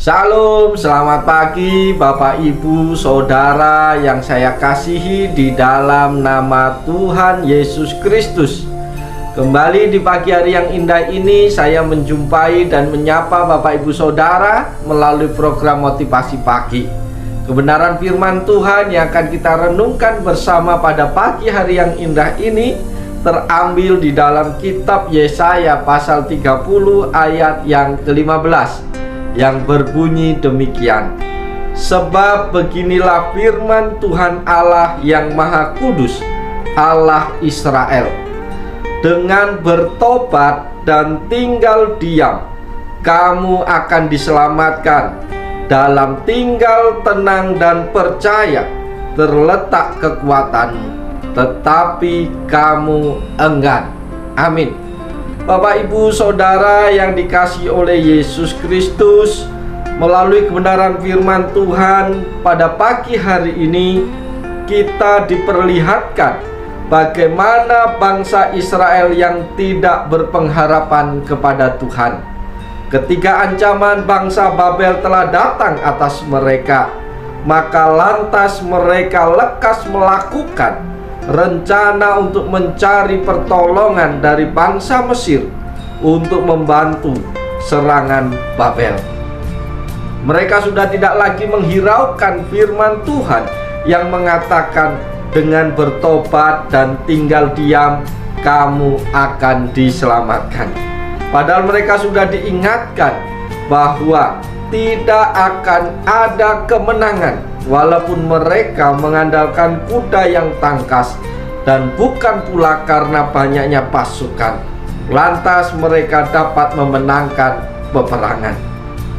Shalom, selamat pagi Bapak Ibu Saudara yang saya kasihi di dalam nama Tuhan Yesus Kristus. Kembali di pagi hari yang indah ini saya menjumpai dan menyapa Bapak Ibu Saudara melalui program motivasi pagi. Kebenaran firman Tuhan yang akan kita renungkan bersama pada pagi hari yang indah ini terambil di dalam kitab Yesaya pasal 30 ayat yang ke-15 yang berbunyi demikian. Sebab beginilah firman Tuhan Allah yang Maha Kudus, Allah Israel. Dengan bertobat dan tinggal diam, kamu akan diselamatkan. Dalam tinggal tenang dan percaya terletak kekuatanmu, tetapi kamu enggan. Amin. Bapak Ibu Saudara yang dikasihi oleh Yesus Kristus, melalui kebenaran firman Tuhan pada pagi hari ini kita diperlihatkan bagaimana bangsa Israel yang tidak berpengharapan kepada Tuhan. Ketika ancaman bangsa Babel telah datang atas mereka, maka lantas mereka lekas melakukan rencana untuk mencari pertolongan dari bangsa Mesir untuk membantu serangan Babel. Mereka sudah tidak lagi menghiraukan firman Tuhan yang mengatakan dengan bertobat dan tinggal diam kamu akan diselamatkan. Padahal mereka sudah diingatkan bahwa tidak akan ada kemenangan walaupun mereka mengandalkan kuda yang tangkas, dan bukan pula karena banyaknya pasukan lantas mereka dapat memenangkan peperangan.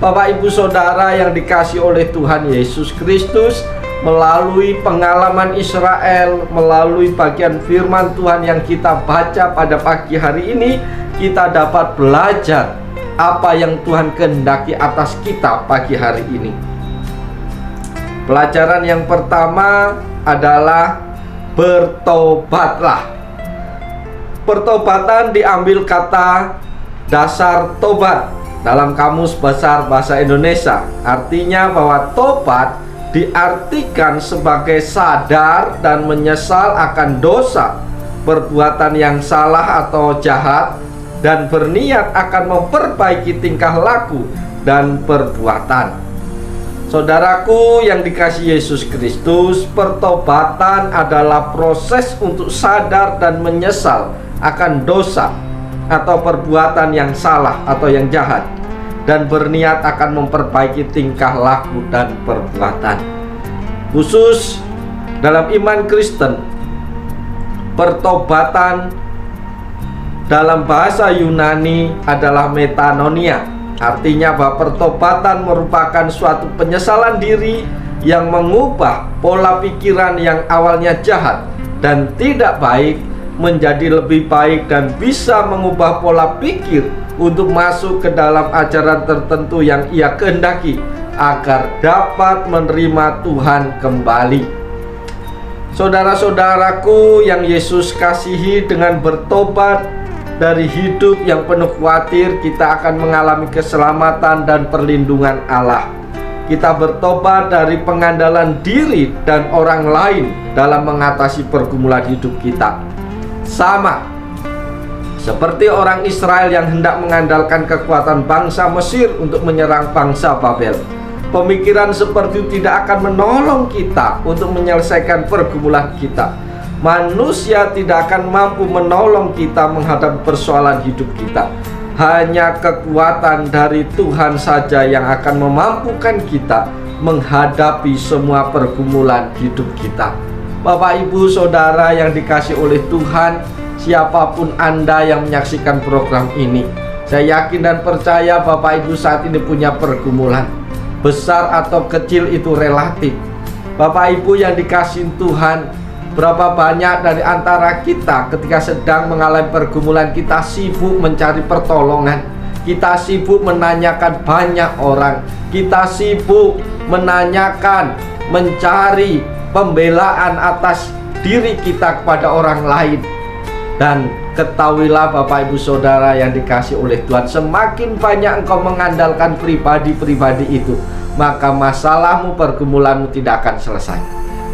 Bapak Ibu Saudara yang dikasihi oleh Tuhan Yesus Kristus, melalui pengalaman Israel, melalui bagian firman Tuhan yang kita baca pada pagi hari ini, kita dapat belajar apa yang Tuhan kehendaki atas kita pagi hari ini. Pelajaran yang pertama adalah bertobatlah. Pertobatan diambil kata dasar tobat dalam Kamus Besar Bahasa Indonesia. Artinya bahwa tobat diartikan sebagai sadar dan menyesal akan dosa, perbuatan yang salah atau jahat, dan berniat akan memperbaiki tingkah laku dan perbuatan. Saudaraku yang dikasihi Yesus Kristus, pertobatan adalah proses untuk sadar dan menyesal akan dosa atau perbuatan yang salah atau yang jahat, dan berniat akan memperbaiki tingkah laku dan perbuatan. Khusus dalam iman Kristen, pertobatan dalam bahasa Yunani adalah metanoia. Artinya bahwa pertobatan merupakan suatu penyesalan diri yang mengubah pola pikiran yang awalnya jahat dan tidak baik menjadi lebih baik, dan bisa mengubah pola pikir untuk masuk ke dalam ajaran tertentu yang ia kehendaki agar dapat menerima Tuhan kembali. Saudara-saudaraku yang Yesus kasihi, dengan bertobat dari hidup yang penuh khawatir, kita akan mengalami keselamatan dan perlindungan Allah. Kita bertobat dari pengandalan diri dan orang lain dalam mengatasi pergumulan hidup kita. Sama seperti orang Israel yang hendak mengandalkan kekuatan bangsa Mesir untuk menyerang bangsa Babel. Pemikiran seperti itu tidak akan menolong kita untuk menyelesaikan pergumulan kita. Manusia tidak akan mampu menolong kita menghadapi persoalan hidup kita. Hanya kekuatan dari Tuhan saja yang akan memampukan kita menghadapi semua pergumulan hidup kita. Bapak Ibu Saudara yang dikasihi oleh Tuhan, siapapun Anda yang menyaksikan program ini, saya yakin dan percaya Bapak Ibu saat ini punya pergumulan. Besar atau kecil itu relatif. Bapak Ibu yang dikasihi Tuhan, berapa banyak dari antara kita ketika sedang mengalami pergumulan, kita sibuk mencari pertolongan, kita sibuk menanyakan banyak orang, kita sibuk menanyakan, mencari pembelaan atas diri kita kepada orang lain. Dan ketahuilah Bapak Ibu Saudara yang dikasih oleh Tuhan, semakin banyak engkau mengandalkan pribadi-pribadi itu, maka masalahmu, pergumulanmu tidak akan selesai.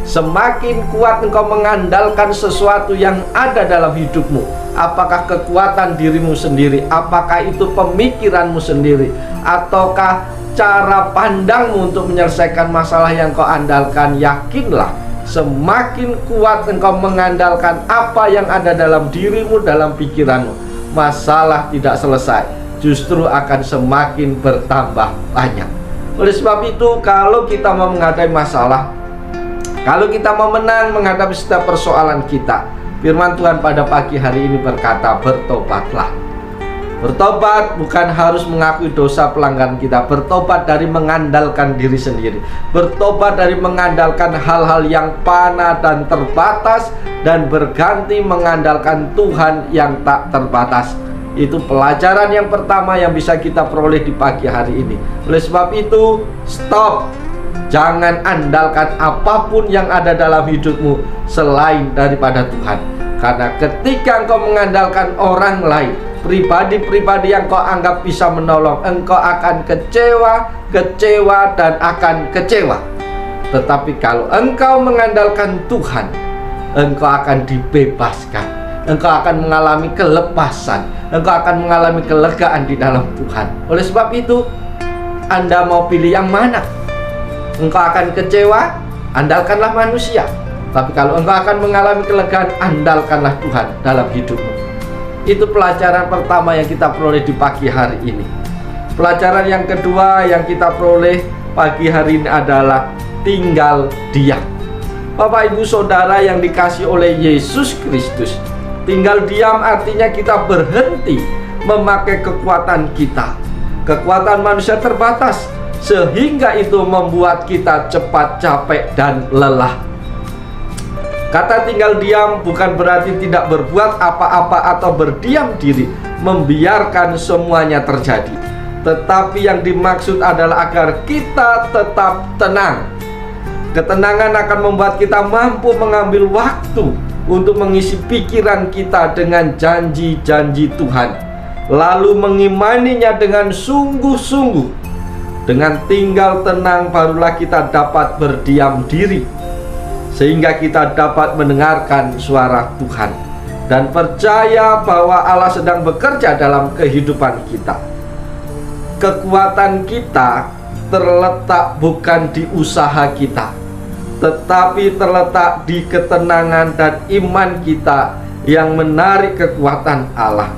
Semakin kuat engkau mengandalkan sesuatu yang ada dalam hidupmu, apakah kekuatan dirimu sendiri, apakah itu pemikiranmu sendiri, ataukah cara pandangmu untuk menyelesaikan masalah yang kau andalkan, yakinlah semakin kuat engkau mengandalkan apa yang ada dalam dirimu, dalam pikiranmu, masalah tidak selesai, justru akan semakin bertambah banyak. Oleh sebab itu, kalau kita mau menghadapi masalah, kalau kita mau menang menghadapi setiap persoalan kita, firman Tuhan pada pagi hari ini berkata, bertobatlah. Bertobat bukan harus mengakui dosa pelanggaran kita. Bertobat dari mengandalkan diri sendiri. Bertobat dari mengandalkan hal-hal yang fana dan terbatas, dan berganti mengandalkan Tuhan yang tak terbatas. Itu pelajaran yang pertama yang bisa kita peroleh di pagi hari ini. Oleh sebab itu, stop. Jangan andalkan apapun yang ada dalam hidupmu selain daripada Tuhan. Karena ketika engkau mengandalkan orang lain, pribadi-pribadi yang kau anggap bisa menolong, engkau akan kecewa, dan akan kecewa. Tetapi kalau engkau mengandalkan Tuhan, engkau akan dibebaskan, engkau akan mengalami kelepasan, engkau akan mengalami kelegaan di dalam Tuhan. Oleh sebab itu, Anda mau pilih yang mana? Engkau akan kecewa, andalkanlah manusia. Tapi kalau engkau akan mengalami kelegaan, andalkanlah Tuhan dalam hidupmu. Itu pelajaran pertama yang kita peroleh di pagi hari ini. Pelajaran yang kedua yang kita peroleh pagi hari ini adalah tinggal diam. Bapak Ibu Saudara yang dikasih oleh Yesus Kristus, tinggal diam artinya kita berhenti memakai kekuatan kita. Kekuatan manusia terbatas, sehingga itu membuat kita cepat capek dan lelah. Kata tinggal diam bukan berarti tidak berbuat apa-apa atau berdiam diri, membiarkan semuanya terjadi. Tetapi yang dimaksud adalah agar kita tetap tenang. Ketenangan akan membuat kita mampu mengambil waktu untuk mengisi pikiran kita dengan janji-janji Tuhan, lalu mengimaninya dengan sungguh-sungguh. Dengan tinggal tenang barulah kita dapat berdiam diri, sehingga kita dapat mendengarkan suara Tuhan dan percaya bahwa Allah sedang bekerja dalam kehidupan kita. Kekuatan kita terletak bukan di usaha kita, tetapi terletak di ketenangan dan iman kita yang menarik kekuatan Allah.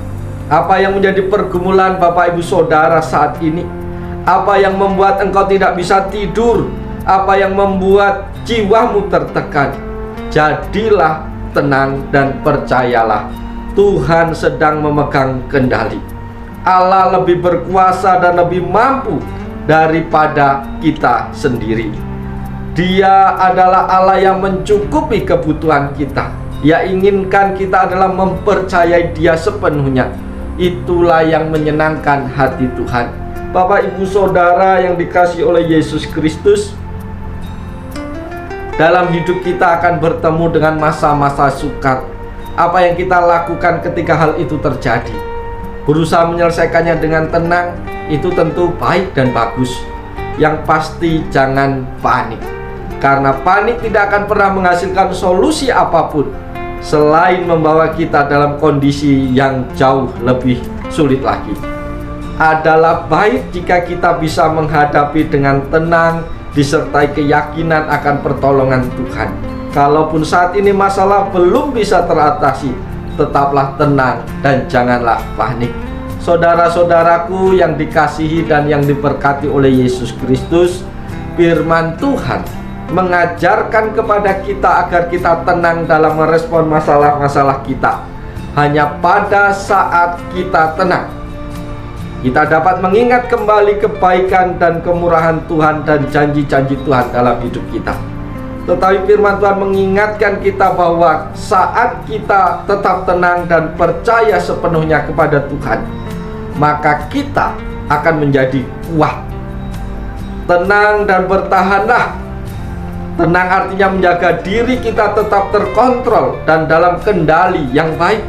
Apa yang menjadi pergumulan Bapak Ibu Saudara saat ini? Apa yang membuat engkau tidak bisa tidur? Apa yang membuat jiwamu tertekan? Jadilah tenang dan percayalah, Tuhan sedang memegang kendali. Allah lebih berkuasa dan lebih mampu daripada kita sendiri. Dia adalah Allah yang mencukupi kebutuhan kita. Yang inginkan kita adalah mempercayai Dia sepenuhnya. Itulah yang menyenangkan hati Tuhan. Bapak Ibu Saudara yang dikasihi oleh Yesus Kristus, dalam hidup kita akan bertemu dengan masa-masa sukar. Apa yang kita lakukan ketika hal itu terjadi? Berusaha menyelesaikannya dengan tenang, itu tentu baik dan bagus. Yang pasti jangan panik, karena panik tidak akan pernah menghasilkan solusi apapun selain membawa kita dalam kondisi yang jauh lebih sulit lagi. Adalah baik jika kita bisa menghadapi dengan tenang, disertai keyakinan akan pertolongan Tuhan. Kalaupun saat ini masalah belum bisa teratasi, tetaplah tenang dan janganlah panik. Saudara-saudaraku yang dikasihi dan yang diberkati oleh Yesus Kristus, firman Tuhan mengajarkan kepada kita agar kita tenang dalam merespon masalah-masalah kita. Hanya pada saat kita tenang, kita dapat mengingat kembali kebaikan dan kemurahan Tuhan dan janji-janji Tuhan dalam hidup kita. Tetapi firman Tuhan mengingatkan kita bahwa saat kita tetap tenang dan percaya sepenuhnya kepada Tuhan, maka kita akan menjadi kuat. Tenang dan bertahanlah. Tenang artinya menjaga diri kita tetap terkontrol dan dalam kendali yang baik.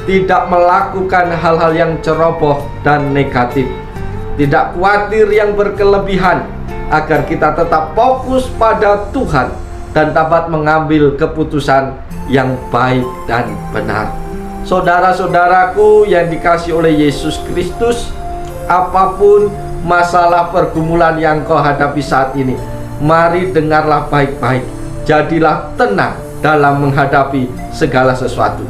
tidak melakukan hal-hal yang ceroboh dan negatif, tidak khawatir yang berkelebihan, agar kita tetap fokus pada Tuhan dan dapat mengambil keputusan yang baik dan benar. Saudara-saudaraku yang dikasihi oleh Yesus Kristus, apapun masalah pergumulan yang kau hadapi saat ini, mari dengarlah baik-baik. Jadilah tenang dalam menghadapi segala sesuatu.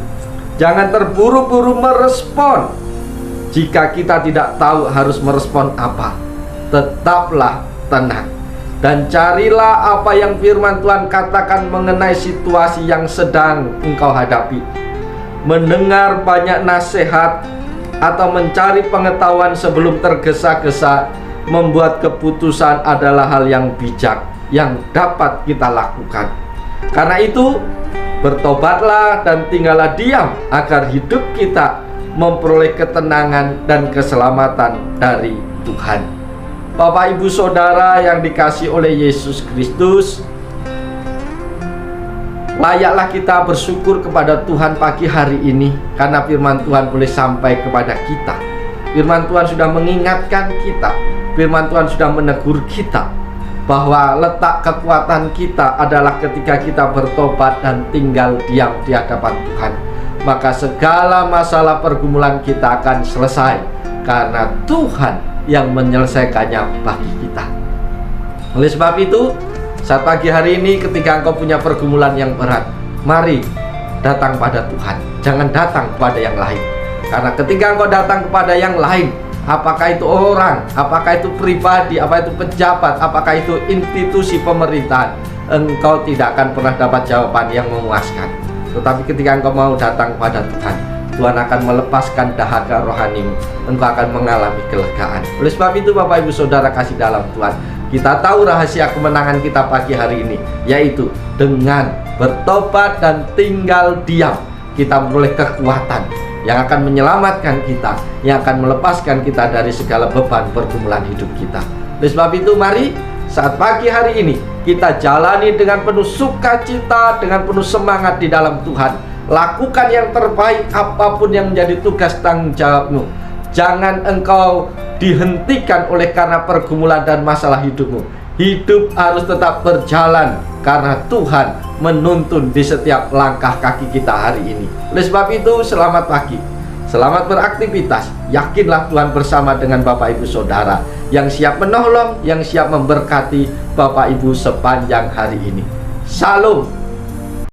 Jangan terburu-buru merespon. Jika kita tidak tahu harus merespon apa, tetaplah tenang dan carilah apa yang firman Tuhan katakan mengenai situasi yang sedang engkau hadapi. Mendengar banyak nasihat atau mencari pengetahuan sebelum tergesa-gesa membuat keputusan adalah hal yang bijak yang dapat kita lakukan. Karena itu, bertobatlah dan tinggallah diam agar hidup kita memperoleh ketenangan dan keselamatan dari Tuhan. Bapak, Ibu, Saudara yang dikasihi oleh Yesus Kristus, layaklah kita bersyukur kepada Tuhan pagi hari ini karena firman Tuhan boleh sampai kepada kita. Firman Tuhan sudah mengingatkan kita, firman Tuhan sudah menegur kita bahwa letak kekuatan kita adalah ketika kita bertobat dan tinggal diam di hadapan Tuhan. Maka segala masalah pergumulan kita akan selesai karena Tuhan yang menyelesaikannya bagi kita. Oleh sebab itu, saat pagi hari ini ketika engkau punya pergumulan yang berat, mari datang pada Tuhan. Jangan datang kepada yang lain. Karena ketika engkau datang kepada yang lain, apakah itu orang, apakah itu pribadi, apa itu pejabat, apakah itu institusi pemerintahan, engkau tidak akan pernah dapat jawaban yang memuaskan. Tetapi ketika engkau mau datang kepada Tuhan, Tuhan akan melepaskan dahaga rohanimu. Engkau akan mengalami kelegaan. Oleh sebab itu, Bapak, Ibu, Saudara kasih dalam Tuhan, kita tahu rahasia kemenangan kita pagi hari ini, yaitu dengan bertobat dan tinggal diam, kita memperoleh kekuatan yang akan menyelamatkan kita, yang akan melepaskan kita dari segala beban pergumulan hidup kita. Oleh sebab itu, mari saat pagi hari ini kita jalani dengan penuh sukacita, dengan penuh semangat di dalam Tuhan. Lakukan yang terbaik apapun yang menjadi tugas tanggung jawabmu. Jangan engkau dihentikan oleh karena pergumulan dan masalah hidupmu. Hidup harus tetap berjalan karena Tuhan menuntun di setiap langkah kaki kita hari ini. Oleh sebab itu, selamat pagi, selamat beraktivitas. Yakinlah Tuhan bersama dengan Bapak, Ibu, Saudara yang siap menolong, yang siap memberkati Bapak, Ibu sepanjang hari ini. Shalom.